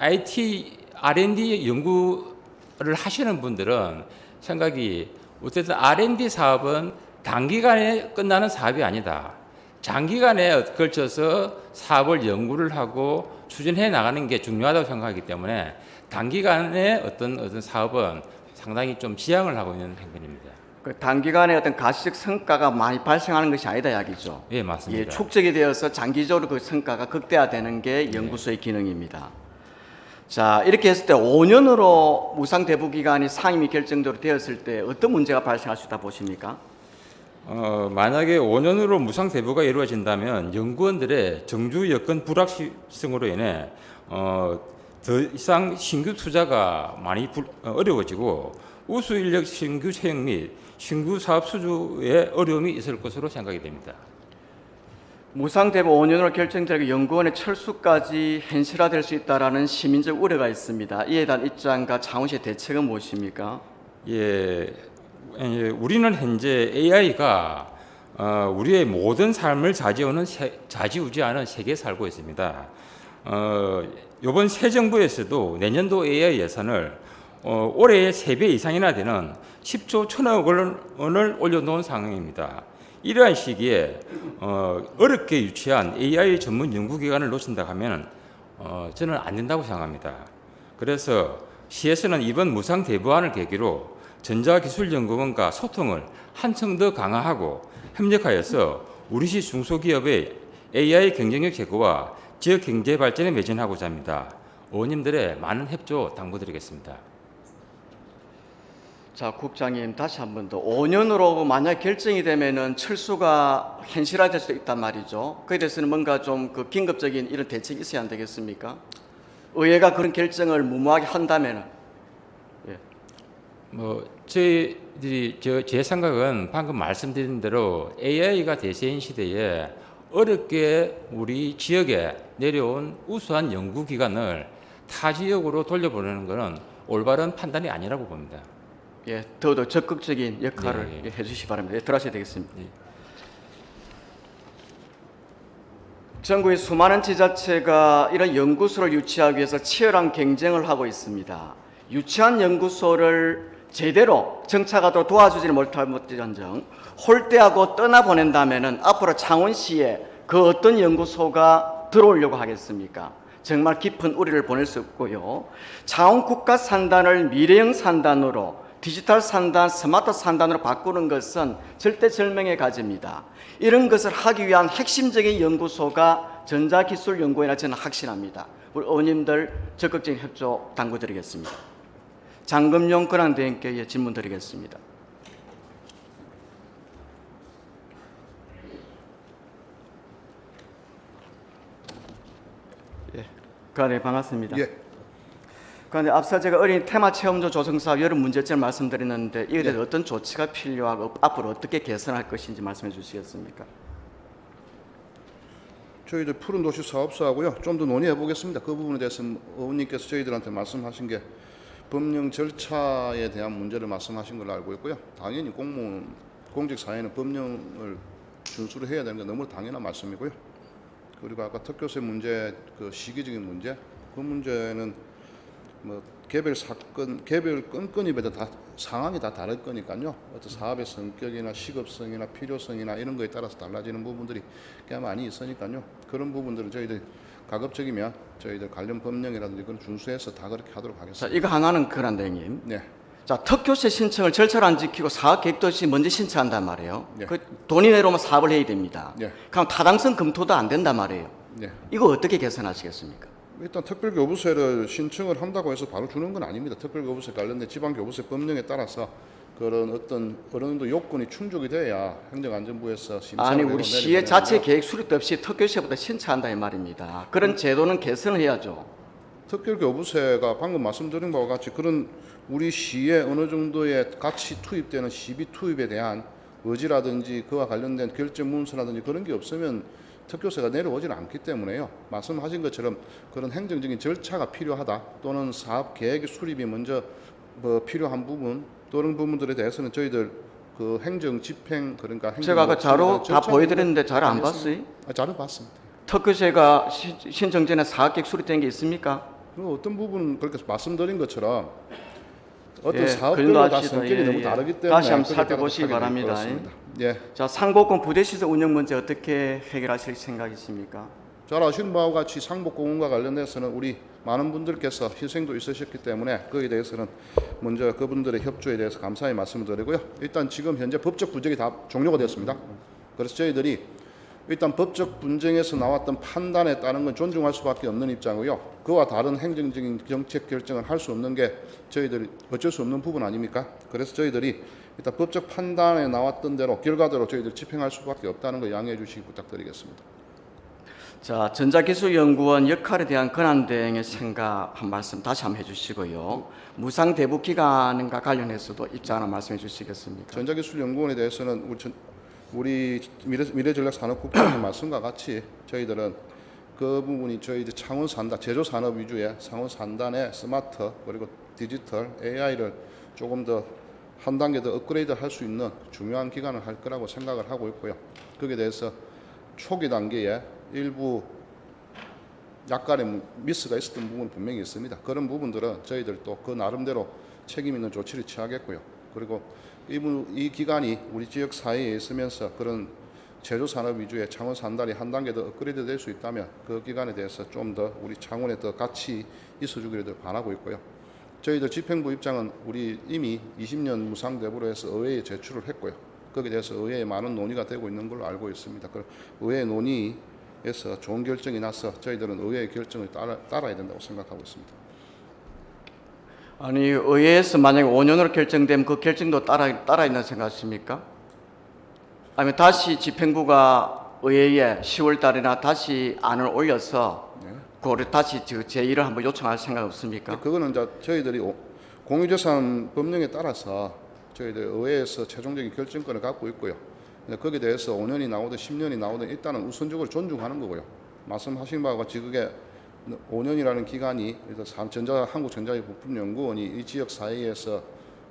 IT R&D 연구를 하시는 분들은 생각이 어쨌든 R&D 사업은 단기간에 끝나는 사업이 아니다. 장기간에 걸쳐서 사업을 연구를 하고 추진해 나가는 게 중요하다고 생각하기 때문에 단기간에 어떤 사업은 상당히 좀 지양을 하고 있는 행편입니다. 그 단기간에 어떤 가시적 성과가 많이 발생하는 것이 아니다 이야기죠. 예, 맞습니다. 예, 축적이 되어서 장기적으로 그 성과가 극대화되는 게 연구소의 기능입니다. 자, 이렇게 했을 때 5년으로 무상 대부 기간이 상임위 결정대로 되었을 때 어떤 문제가 발생할 수 있다 보십니까? 만약에 5년으로 무상 대부가 이루어진다면 연구원들의 정주 여건 불확실성으로 인해 더 이상 신규 투자가 많이 어려워지고 우수 인력 신규 채용 및 신규 사업 수주에 어려움이 있을 것으로 생각이 됩니다. 무상 대부 5년으로 결정되고 연구원의 철수까지 현실화될 수 있다라는 시민적 우려가 있습니다. 이에 대한 입장과 창원시의 대책은 무엇입니까? 예, 우리는 현재 AI가 우리의 모든 삶을 좌지우지하는 세계에 살고 있습니다. 이번 새 정부에서도 내년도 AI 예산을 올해의 3배 이상이나 되는 10조 1천억 원을 올려놓은 상황입니다. 이러한 시기에 어렵게 유치한 AI 전문 연구기관을 놓친다 하면 저는 안 된다고 생각합니다. 그래서 시에서는 이번 무상 대부안을 계기로 전자기술연구원과 소통을 한층 더 강화하고 협력하여서 우리 시 중소기업의 AI 경쟁력 제고와 지역 경제 발전에 매진하고자 합니다. 의원님들의 많은 협조 당부드리겠습니다. 자, 국장님 다시 한 번 더 5년으로 만약 결정이 되면은 철수가 현실화될 수도 있단 말이죠. 그에 대해서는 뭔가 좀 그 긴급적인 이런 대책이 있어야 안 되겠습니까? 의회가 그런 결정을 무모하게 한다면은 예. 뭐 저희들이 제 생각은 방금 말씀드린 대로 AI가 대세인 시대에 어렵게 우리 지역에 내려온 우수한 연구 기관을 타 지역으로 돌려보내는 것은 올바른 판단이 아니라고 봅니다. 예, 더더 적극적인 역할을 네. 예, 해주시기 바랍니다. 예, 들어가셔야 되겠습니다. 네. 전국의 수많은 지자체가 이런 연구소를 유치하기 위해서 치열한 경쟁을 하고 있습니다. 유치한 연구소를 제대로 정착하도록 도와주지를 못할지언정 홀대하고 떠나보낸다면 앞으로 창원시에 그 어떤 연구소가 들어오려고 하겠습니까? 정말 깊은 우려를 보낼 수 없고요. 창원 국가 산단을 미래형 산단으로 디지털 산단, 스마트 산단으로 바꾸는 것은 절대절명의 과제입니다. 이런 것을 하기 위한 핵심적인 연구소가 전자기술연구원이라 저는 확신합니다. 우리 의원님들 적극적인 협조 당부드리겠습니다. 장금용 권한대행께 질문 드리겠습니다. 예, 그런데 반갑습니다. 예. 그런데 앞서 제가 어린이 테마 체험조 조성사업 여러 문제점을 말씀드렸는데 이에 대해서 어떤 조치가 필요하고 앞으로 어떻게 개선할 것인지 말씀해 주시겠습니까? 저희들 푸른 도시 사업소하고요. 좀 더 논의해 보겠습니다. 그 부분에 대해서 의원님께서 저희들한테 말씀하신 게 법령 절차에 대한 문제를 말씀하신 걸로 알고 있고요. 당연히 공무원 공직 사회는 법령을 준수를 해야 되는 게 너무 당연한 말씀이고요. 그리고 아까 특교세 문제, 그 시기적인 문제, 그 문제는 뭐 개별 사건, 개별 건건이마다 다 상황이 다 다를 거니까요. 어떤 사업의 성격이나 시급성이나 필요성이나 이런 거에 따라서 달라지는 부분들이 꽤 많이 있으니까요. 그런 부분들은 저희들 가급적이면 저희들 관련 법령이라든지 그런 준수해서 다 그렇게 하도록 자, 하겠습니다. 이거 하나는 그런데님. 네, 자, 특교세 신청을 절차를 안 지키고 사업 계획도 없이 먼저 신청한단 말이에요. 네. 그 돈이 내려오면 사업을 해야 됩니다. 네. 그럼 타당성 검토도 안 된단 말이에요. 네. 이거 어떻게 개선하시겠습니까? 일단 특별교부세를 신청을 한다고 해서 바로 주는 건 아닙니다. 특별교부세 관련된 지방교부세 법령에 따라서 그런 어떤 어느 정도 요건이 충족이 돼야 행정안전부에서 심사를 아니 해서 우리 시의 내려보내는 자체 거고요. 계획 수립도 없이 특교시부터 신청한다 이 말입니다. 그런 제도는 개선을 해야죠. 특별교부세가 방금 말씀드린 바와 같이 그런 우리 시에 어느 정도의 같이 투입되는 시비 투입에 대한 의지라든지 그와 관련된 결제 문서라든지 그런 게 없으면 특교세가 내려오지는 않기 때문에요. 말씀하신 것처럼 그런 행정적인 절차가 필요하다 또는 사업 계획의 수립이 먼저 뭐 필요한 부분 또는 부분들에 대해서는 저희들 그 행정 집행 그러니까 행정 제가 아까 자료 다 절차 보여드렸는데 자료 안 알겠습니다. 봤어요? 자료 봤습니다. 특교세가 신청 전에 사업 계획 수립된 게 있습니까? 그리고 어떤 부분은 그렇게 말씀드린 것처럼 어떤 예, 사업들마다 근로합시다. 성격이 예, 너무 예. 다르기 때문에 다시 한번 거기에 따라서 살펴보시기 차이가 바랍니다. 있습니다. 예, 자, 상복권 부대시설 운영 문제 어떻게 해결하실 생각이십니까? 잘 아시는 바와 같이 상복공원과 관련해서는 우리 많은 분들께서 희생도 있으셨기 때문에 거기에 대해서는 먼저 그분들의 협조에 대해서 감사의 말씀을 드리고요. 일단 지금 현재 법적 분쟁이 다 종료가 되었습니다. 그래서 저희들이 일단 법적 분쟁에서 나왔던 판단에 따른 건 존중할 수밖에 없는 입장이고요. 그와 다른 행정적인 정책 결정을 할 수 없는 게 저희들이 어쩔 수 없는 부분 아닙니까? 그래서 저희들이 일단 법적 판단에 나왔던 대로 결과대로 저희들 집행할 수밖에 없다는 거 양해해 주시기 부탁드리겠습니다. 자, 전자기술연구원 역할에 대한 권한대행의 생각 한 말씀 다시 한번 해주시고요. 무상 대북 기간과 관련해서도 입장 하나 말씀해 주시겠습니까? 전자기술연구원에 대해서는 우리 미래전략산업국장의 말씀과 같이 저희들은 그 부분이 저희들 창원 산단 제조 산업 위주의 창원 산단의 스마트 그리고 디지털 AI를 조금 더 한 단계 더 업그레이드 할 수 있는 중요한 기간을 할 거라고 생각을 하고 있고요. 거기에 대해서 초기 단계에 일부 약간의 미스가 있었던 부분은 분명히 있습니다. 그런 부분들은 저희들 또 그 나름대로 책임 있는 조치를 취하겠고요. 그리고 이 기간이 우리 지역 사회에 있으면서 그런 제조 산업 위주의 창원 산단이 한 단계 더 업그레이드 될 수 있다면 그 기간에 대해서 좀 더 우리 창원에 더 같이 있어주기를 바라고 있고요. 저희들 집행부 입장은 우리 이미 20년 무상 대부로 해서 의회에 제출을 했고요. 거기에 대해서 의회에 많은 논의가 되고 있는 걸로 알고 있습니다. 그 의회 논의에서 좋은 결정이 나서 저희들은 의회의 결정을 따라야 된다고 생각하고 있습니다. 아니 의회에서 만약에 5년으로 결정되면 그 결정도 따라 있는 생각이십니까? 아니면 다시 집행부가 의회에 10월 달이나 다시 안을 올려서 그거를 다시 제1을 한번 요청할 생각 없습니까? 그거는 이제 저희들이 공유재산 법령에 따라서 저희들 의회에서 최종적인 결정권을 갖고 있고요. 근데 거기에 대해서 5년이 나오든 10년이 나오든 일단은 우선적으로 존중하는 거고요. 말씀하신 바와 같이 그게 5년이라는 기간이 한국전자부품연구원이 이 지역 사회에서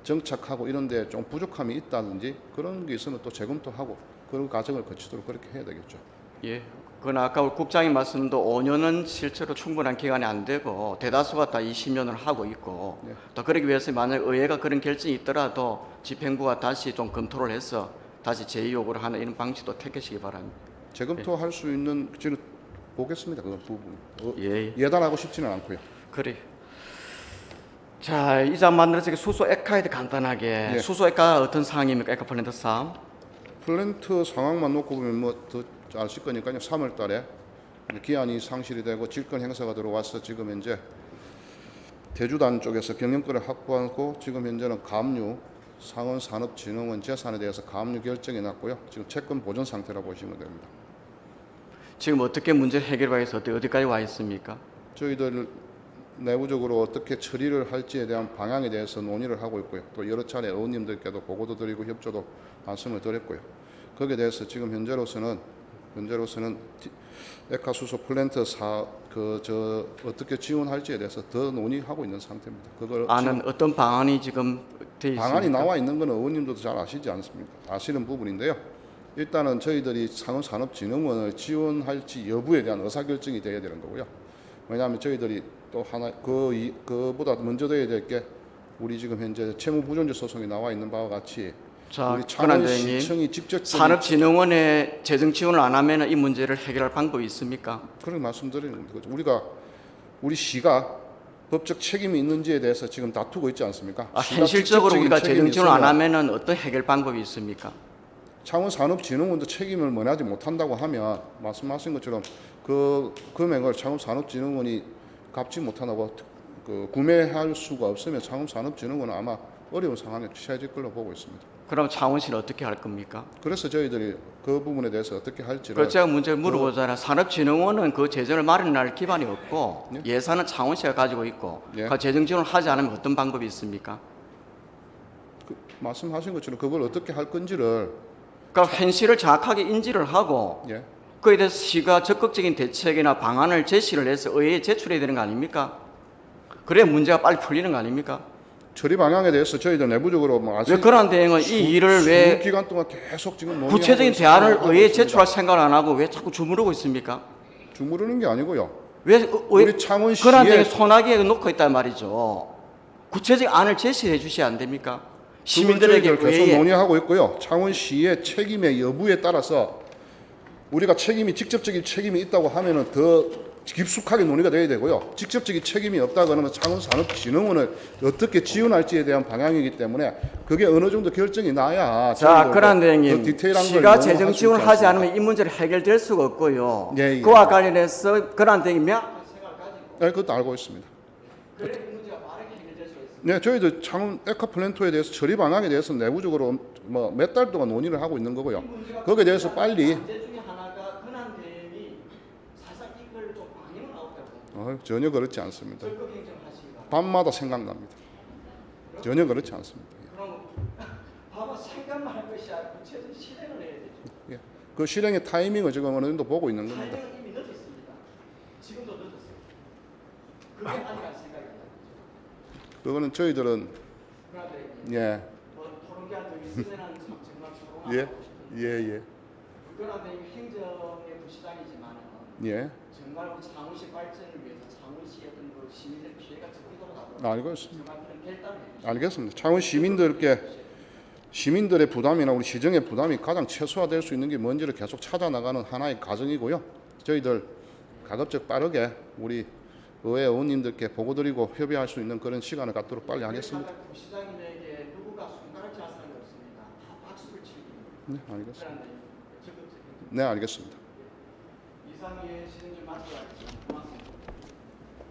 정착하고 이런 데 좀 부족함이 있다든지 그런 게 있으면 또 재검토하고 그런 과정을 거치도록 그렇게 해야 되겠죠. 예. 그러나 아까 우리 국장님 말씀도 5년은 실제로 충분한 기간이 안 되고 대다수가 다 20년을 하고 있고 네. 또 그러기 위해서 만약 의회가 그런 결정이 있더라도 집행부가 다시 좀 검토를 해서 다시 제의 요구를 하는 이런 방식도 택하시기 바랍니다. 재검토할 수 있는 지금 보겠습니다. 그 부분. 예. 예단하고 싶지는 않고요. 그래. 자, 이자 만들어서 수소 에카에 대해 간단하게 예. 수소 에카가 어떤 상황입니까? 에카 플랜트 사업? 플랜트 상황만 놓고 보면 뭐 더 아실 거니까요. 3월 달에 기한이 상실이 되고 질권 행사가 들어와서 지금 현재 대주단 쪽에서 경영권을 확보하고 지금 현재는 가압류 상원산업진흥원 재산에 대해서 가압류 결정이 났고요. 지금 채권 보존 상태라고 보시면 됩니다. 지금 어떻게 문제 해결하기 위해서 어디까지 와 있습니까? 저희들 내부적으로 어떻게 처리를 할지에 대한 방향에 대해서 논의를 하고 있고요. 또 여러 차례 의원님들께도 보고도 드리고 협조도 말씀을 드렸고요. 거기에 대해서 지금 현재로서는 에카수소 플랜트 어떻게 지원할지에 대해서 더 논의하고 있는 상태입니다. 그걸 아는 어떤 방안이 지금 돼 있습니까? 방안이 나와 있는 것은 의원님도 잘 아시지 않습니까? 아시는 부분인데요. 일단은 저희들이 상원산업진흥원을 지원할지 여부에 대한 의사결정이 돼야 되는 거고요. 왜냐하면 저희들이 또 하나 그보다 먼저 돼야 될 게 우리 지금 현재 채무부존재 소송이 나와 있는 바와 같이 자, 우리 권한대행님, 창원시청이 직접적인 산업진흥원에 재정 지원을 안 하면 이 문제를 해결할 방법이 있습니까? 그런 말씀드리는 거죠. 우리 시가 법적 책임이 있는지에 대해서 지금 다투고 있지 않습니까? 시가 현실적으로 직접적인 우리가 재정 책임이 지원을 안 있으면 하면은 어떤 해결 방법이 있습니까? 창원산업진흥원도 책임을 면하지 못한다고 하면 말씀하신 것처럼 그 금액을 창원산업진흥원이 갚지 못하고 구매할 수가 없으면 창원산업진흥원은 아마 어려운 상황에 처해질 걸로 보고 있습니다. 그럼 창원시는 어떻게 할 겁니까? 그래서 저희들이 그 부분에 대해서 어떻게 할지를 그 제가 문제를 물어보잖아요. 산업진흥원은 그 재정을 마련할 기반이 없고 예산은 창원시가 가지고 있고 예. 그 재정 지원을 하지 않으면 어떤 방법이 있습니까? 말씀하신 것처럼 그걸 어떻게 할 건지를 그러니까 현실을 정확하게 인지를 하고 예. 그에 대해서 시가 적극적인 대책이나 방안을 제시를 해서 의회에 제출해야 되는 거 아닙니까? 그래야 문제가 빨리 풀리는 거 아닙니까? 처리 방향에 대해서 저희들 내부적으로 뭐 아직 왜 그런 대행은 이 일을 왜 기간 동안 계속 지금 논의하고 구체적인 있습니다. 대안을 하고 의회에 있습니다. 제출할 생각을 안 하고 왜 자꾸 주무르고 있습니까? 주무르는 게 아니고요. 왜 우리 창원시에 그런 대행 소나기에 놓고 있단 말이죠. 구체적인 안을 제시해 주셔야 안 됩니까? 시민들에게 그걸 저희들 계속 의회에 논의하고 있고요. 창원시의 책임의 여부에 따라서 우리가 직접적인 책임이 있다고 하면은 더 깊숙하게 논의가 돼야 되고요. 직접적인 책임이 없다 그러면 창원산업진흥원을 어떻게 지원할지에 대한 방향이기 때문에 그게 어느 정도 결정이 나야. 자, 저희도 그런 더 대행님, 디테일한 걸 시가 논의할 재정 수 있지 지원을 하지 않습니까? 않으면 이 문제를 해결될 수가 없고요. 예, 예. 그와 관련해서 그런 대행님이 네, 그것도 알고 있습니다. 네, 저희도 창원 에카플랜토에 대해서 처리 방향에 대해서 내부적으로 뭐 몇 달 동안 논의를 하고 있는 거고요. 거기에 대해서 빨리 문제 중에 하나가 근한 대행이 사실상 이걸 좀 방해를 하고 전혀 그렇지 않습니다. 적극 행정하시기 바랍니다. 밤마다 생각납니다. 전혀 그렇지 않습니다. 그럼 봐봐 생각만 할 것이 아니라 구체적인 실행을 해야 되죠. 예. 그 실행의 타이밍을 지금 어느 정도 보고 있는 겁니다. 타이밍은 이미 늦었습니다. 지금도 늦었어요. 그게 아니라 생각입니다. 그거는 저희들은 그런데 예, 뭐 토론기한 더 있으면 정말 토론하고 예, 싶은데 예, 그런데 행정의 부시장이지만은 예. 정말 우리 창원시 발전을 위해서 창원시의 어떤 그 시민들 피해가 적도록 하도록 알겠습니다. 정말 그런 결단을 해주시죠. 알겠습니다. 창원 시민들의 부담이나 우리 시정의 부담이 가장 최소화될 수 있는 게 뭔지를 계속 찾아나가는 하나의 과정이고요. 저희들 가급적 빠르게 우리 의회 의원님들께 보고드리고 협의할 수 있는 그런 시간을 갖도록 빨리 하겠습니다. 부시장님에게 누구가 손가락질 할 사람이 없습니다. 다 박수를 치고 네, 알겠습니다. 그런데 적극적인 네, 알겠습니다. 이상의 시는 좀 맞춰가겠습니다.